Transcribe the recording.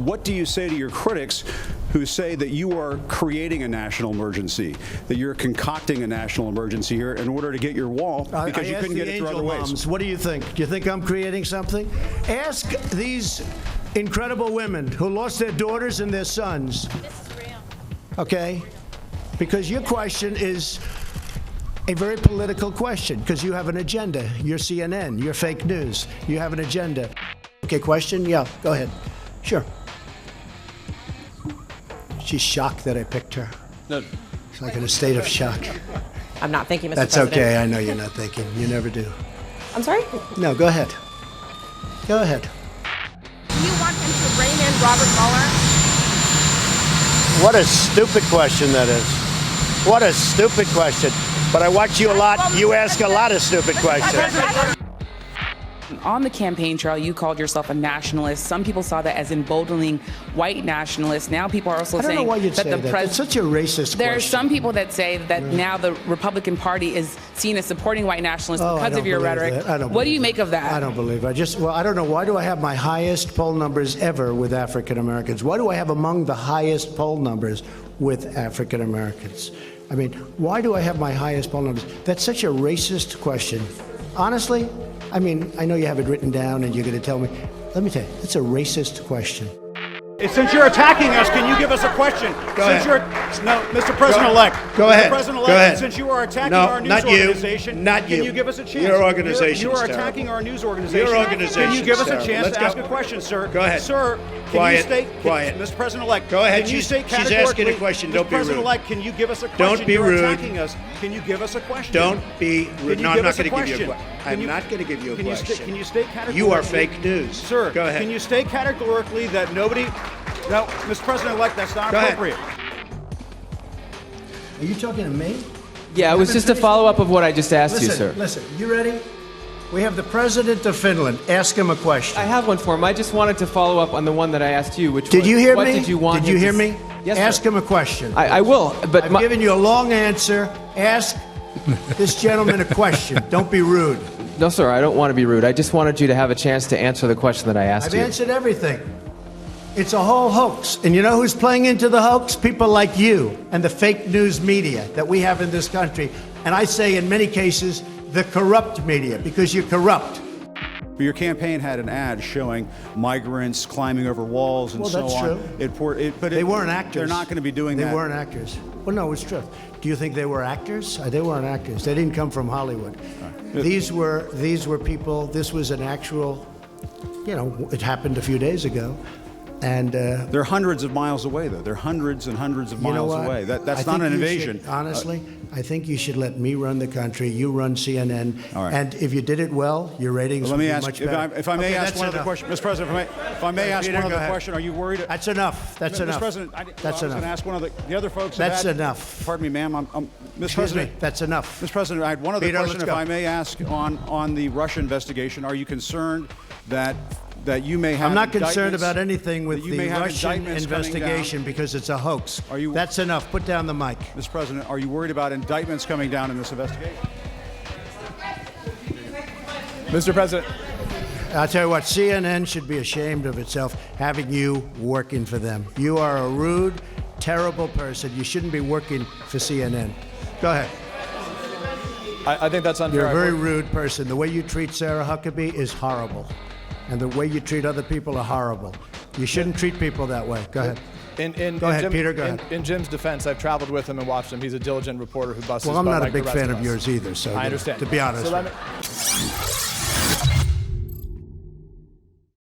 what do you say to your critics who say that you are creating a national emergency, that you're concocting a national emergency here in order to get your wall because you couldn't get it through other ways? Moms, what do you think? Do you think I'm creating something? Ask these incredible women who lost their daughters and their sons. This is real. Okay? Because your question is a very political question, because you have an agenda. You're CNN. You're fake news. You have an agenda. Okay, question? Yeah, go ahead. Sure. She's shocked that I picked her. No. She's like in a state of shock. I'm not thinking, Mr. That's President. okay. I know you're not thinking. You never do. I'm sorry? No, go ahead. Go ahead. Do you want him to rein in Robert Mueller? What a stupid question that is. What a stupid question. But I watch you a lot. You ask a lot of stupid questions. On the campaign trail, you called yourself a nationalist. Some people saw that as emboldening white nationalists. Now people are also I don't saying know why you'd that say the that. president. It's such a racist There are question. some people that say that now the Republican Party is seen as supporting white nationalists because of your rhetoric. What do you make of that? I don't believe it. I don't know. Why do I have my highest poll numbers ever with African Americans? Why do I have among the highest poll numbers with African Americans? I mean, why do I have my highest poll numbers? That's such a racist question. Honestly, I mean, I know you have it written down and you're going to tell me. Let me tell you, it's a racist question. Since you're attacking us, can you give us a question? Go ahead. No, Mr. President-elect. Go ahead. Mr. President-elect, Go ahead. since you are attacking No, our news not you. organization, Not you. can you give us a chance? Your organization's You are terrible. attacking our news organization. Your organization's Can you give us a terrible. chance Let's to ask go. a question, sir? Go ahead. Sir, can Quiet. you state, Quiet. Mr. President-elect, Go ahead. can you She's state asking a categorically, question. Mr. Don't be rude. President-elect, can you give us a question? Don't be You're rude. attacking us. Can you give us a question? Don't be rude. Can you No, I'm give not us a going to give you a question? question. I'm not going to give you a question. Can you state categorically? You are fake news. Sir, go ahead. Can you state categorically that nobody... No, Mr. President-elect, that's not Go ahead. appropriate. Are you talking to me? Yeah, it was just a follow-up of what I just asked you, sir. Listen, you ready? We have the president of Finland. Ask him a question. I have one for him. I just wanted to follow up on the one that I asked you, which Did was, you hear what me? did you want Did you him hear to me? Yes, Ask sir. him a question. I will, but I've given you a long answer. Ask this gentleman a question. Don't be rude. No, sir, I don't want to be rude. I just wanted you to have a chance to answer the question that I asked I've you. answered everything. It's a whole hoax. And you know who's playing into the hoax? People like you and the fake news media that we have in this country. And I say in many cases, the corrupt media, because you're corrupt. Your campaign had an ad showing migrants climbing over walls and Well, so that's on. true. But They weren't actors. They're not going to be doing that. They weren't actors. Well, no, it's true. Do you think they were actors? They weren't actors. They didn't come from Hollywood. These were people. This was an actual, it happened a few days ago. And they're hundreds of miles away, though. They're hundreds and hundreds of miles away. That's not an invasion. Honestly, I think you should let me run the country. You run CNN. All right. And if you did it well, your ratings would be much better. If I may Okay, ask that's one other enough. question, Mr. President. If I may ask Peter, one go other ahead. question, are you worried? That's enough. That's enough. Mr. President, I That's was going enough. to ask one of the other folks. That's enough. Pardon me, ma'am. Mr. Excuse President. me. That's enough. Mr. President, I had one other Peter, question, let's if go. I may ask, on the Russia investigation. Are you concerned that you may have I'm not concerned indictments- about anything with that you the may have Russian indictments coming down? investigation because it's a hoax. That's enough. Put down the mic. Mr. President, are you worried about indictments coming down in this investigation? Mr. President. I'll tell you what, CNN should be ashamed of itself having you working for them. You are a rude, terrible person. You shouldn't be working for CNN. Go ahead. I think that's unfair. You're a very rude person. The way you treat Sarah Huckabee is horrible. And the way you treat other people are horrible. You shouldn't treat people that way. Go ahead. Go ahead, Peter, go ahead. In Jim's defense, I've traveled with him and watched him. He's a diligent reporter who busts Well, his I'm butt not a like big the rest fan of of us. yours either, so I understand. to be honest. So